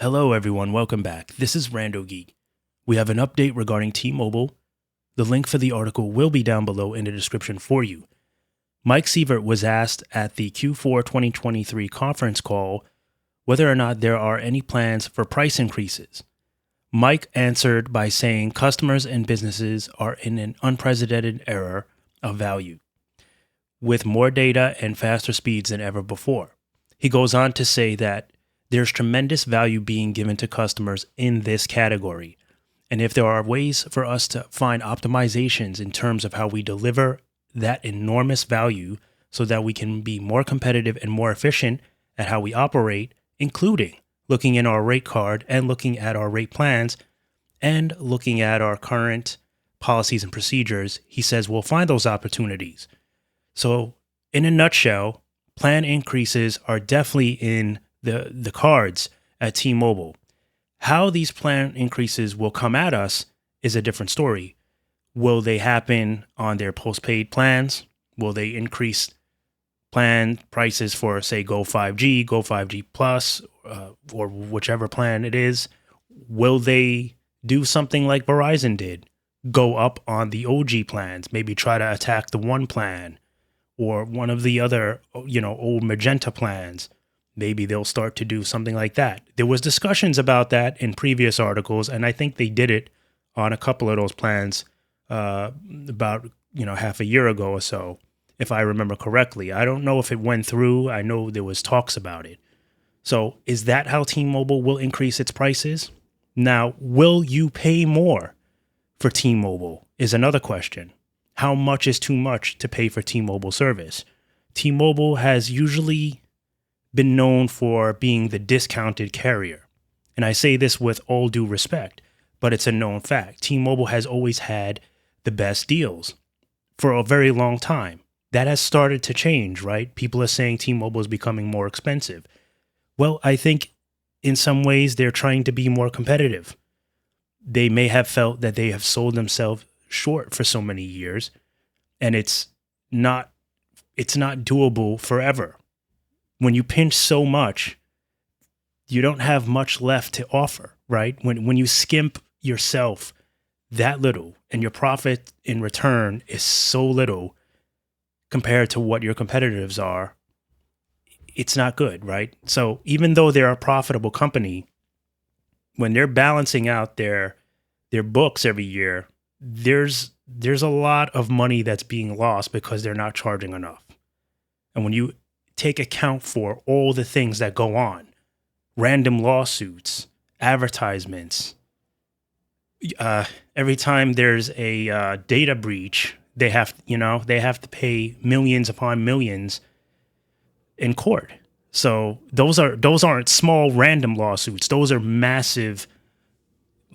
Hello everyone, welcome back. This is Rando Geek. We have an update regarding T-Mobile. The link for the article will be down below in the description for you. Mike Sievert was asked at the Q4 2023 conference call whether or not there are any plans for price increases. Mike answered by saying customers and businesses are in an unprecedented era of value, with more data and faster speeds than ever before. He goes on to say that there's tremendous value being given to customers in this category. And if there are ways for us to find optimizations in terms of how we deliver that enormous value so that we can be more competitive and more efficient at how we operate, including looking in our rate card and looking at our rate plans and looking at our current policies and procedures, he says we'll find those opportunities. So in a nutshell, plan increases are definitely in the cards at T-Mobile. How these plan increases will come at us is a different story. Will they happen on their postpaid plans? Will they increase plan prices for, say, Go 5G, Go 5G Plus, or whichever plan it is? Will they do something like Verizon did? Go up on the OG plans, maybe try to attack the One plan or one of the other, old Magenta plans. Maybe they'll start to do something like that. There was discussions about that in previous articles, and I think they did it on a couple of those plans about half a year ago or so, if I remember correctly. I don't know if it went through. I know there was talks about it. So is that how T-Mobile will increase its prices? Now, will you pay more for T-Mobile is another question. How much is too much to pay for T-Mobile service? T-Mobile has usually been known for being the discounted carrier. And I say this with all due respect, but it's a known fact. T-Mobile has always had the best deals for a very long time. That has started to change, right? People are saying T-Mobile is becoming more expensive. Well, I think in some ways they're trying to be more competitive. They may have felt that they have sold themselves short for so many years, and it's not doable forever. When you pinch so much, you don't have much left to offer, right? When you skimp yourself that little and your profit in return is so little compared to what your competitors are, it's not good, right? So even though they're a profitable company, when they're balancing out their books every year, there's a lot of money that's being lost because they're not charging enough. And when you take account for all the things that go on, random lawsuits, advertisements, every time there's a data breach, they have to pay millions upon millions in court. So those aren't small random lawsuits. Those are massive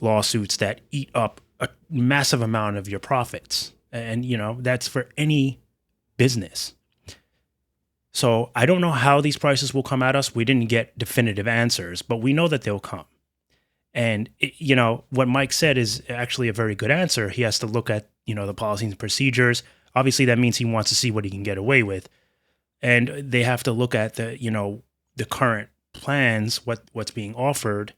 lawsuits that eat up a massive amount of your profits. And that's for any business. So I don't know how these prices will come at us. We didn't get definitive answers, but we know that they'll come. And, what Mike said is actually a very good answer. He has to look at, the policies and procedures. Obviously, that means he wants to see what he can get away with. And they have to look at the current plans, what's being offered,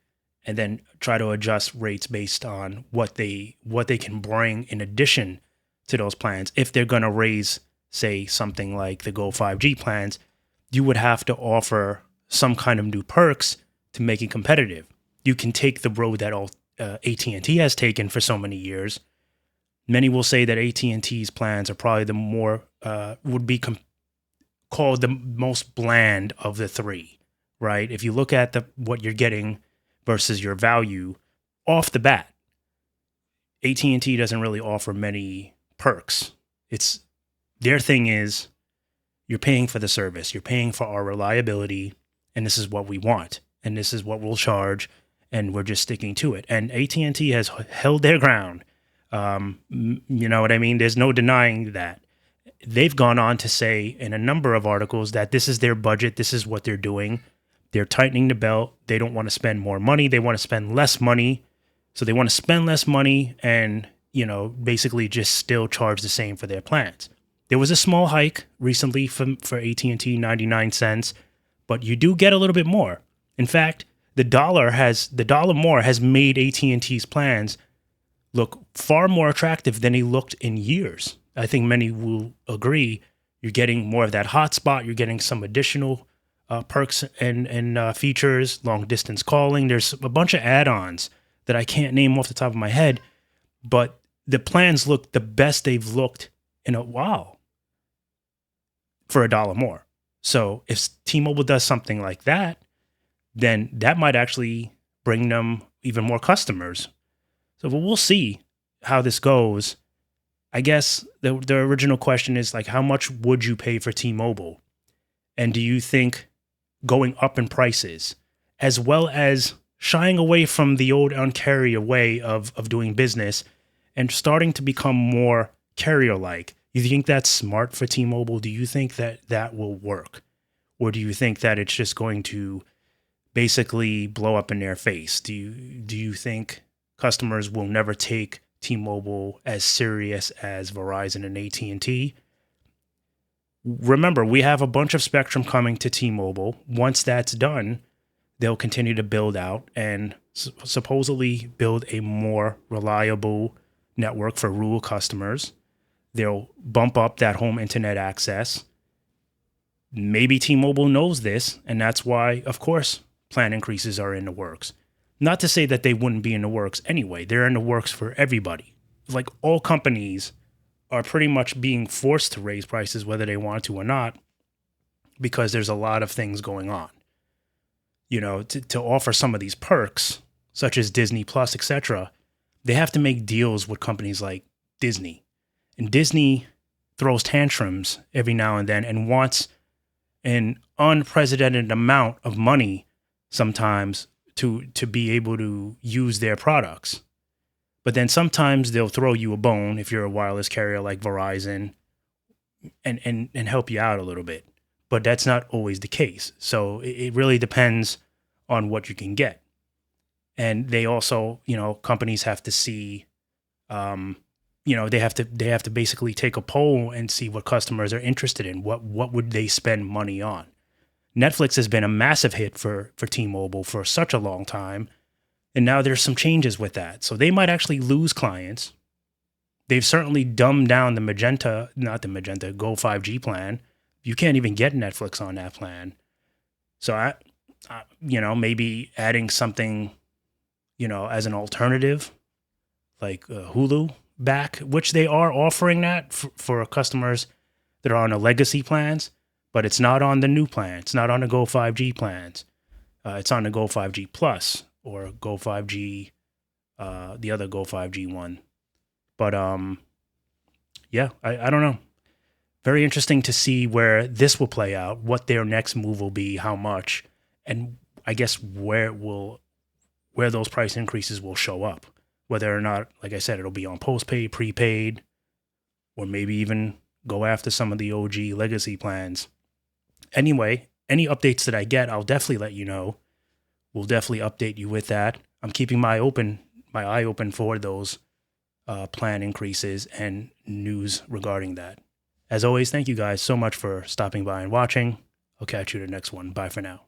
and then try to adjust rates based on what they can bring in addition to those plans. If they're going to raise, say, something like the Go 5G plans, you would have to offer some kind of new perks to make it competitive. You can take the road that AT&T has taken for so many years. Many will say that AT&T's plans are probably the more, would be called the most bland of the three, right? If you look at what you're getting versus your value off the bat, AT&T doesn't really offer many perks. Their thing is, you're paying for the service, you're paying for our reliability, and this is what we want, and this is what we'll charge, and we're just sticking to it. And AT&T has held their ground. You know what I mean? There's no denying that. They've gone on to say in a number of articles that this is their budget, this is what they're doing. They're tightening the belt. They don't want to spend more money. They want to spend less money. So they want to spend less money and, basically just still charge the same for their plans. There was a small hike recently for AT&T, 99 cents, but you do get a little bit more. In fact, the dollar more has made AT&T's plans look far more attractive than they looked in years. I think many will agree. You're getting more of that hotspot. You're getting some additional perks and features, long distance calling. There's a bunch of add-ons that I can't name off the top of my head, but the plans look the best they've looked in a while for $1 more. So if T-Mobile does something like that, then that might actually bring them even more customers. So we'll see how this goes. I guess the original question is like, how much would you pay for T-Mobile? And do you think going up in prices, as well as shying away from the old Un-carrier way of doing business and starting to become more carrier-like, you think that's smart for T-Mobile? Do you think that that will work? Or do you think that it's just going to basically blow up in their face? Do you think customers will never take T-Mobile as serious as Verizon and AT&T? Remember, we have a bunch of spectrum coming to T-Mobile. Once that's done, they'll continue to build out and supposedly build a more reliable network for rural customers. They'll bump up that home internet access. Maybe T-Mobile knows this, and that's why, of course, plan increases are in the works. Not to say that they wouldn't be in the works anyway. They're in the works for everybody. Like, all companies are pretty much being forced to raise prices whether they want to or not, because there's a lot of things going on. You know, to offer some of these perks, such as Disney Plus, etc., they have to make deals with companies like Disney. And Disney throws tantrums every now and then and wants an unprecedented amount of money sometimes to be able to use their products. But then sometimes they'll throw you a bone if you're a wireless carrier like Verizon and help you out a little bit. But that's not always the case. So it really depends on what you can get. And they also, you know, companies have to see, you know, they have to basically take a poll and see what customers are interested in. What would they spend money on? Netflix has been a massive hit for T-Mobile for such a long time. And now there's some changes with that. So they might actually lose clients. They've certainly dumbed down the Go 5G plan. You can't even get Netflix on that plan. So I you know, maybe adding something, you know, as an alternative, like Hulu back, which they are offering that for customers that are on the legacy plans, but it's not on the new plan. It's not on the Go 5G plans. It's on the Go 5G Plus or Go 5G, the other Go 5G one. But yeah, I don't know. Very interesting to see where this will play out, what their next move will be, how much, and I guess where those price increases will show up. Whether or not, like I said, it'll be on postpaid, prepaid, or maybe even go after some of the OG legacy plans. Anyway, any updates that I get, I'll definitely let you know. We'll definitely update you with that. I'm keeping my eye open for those plan increases and news regarding that. As always, thank you guys so much for stopping by and watching. I'll catch you in the next one. Bye for now.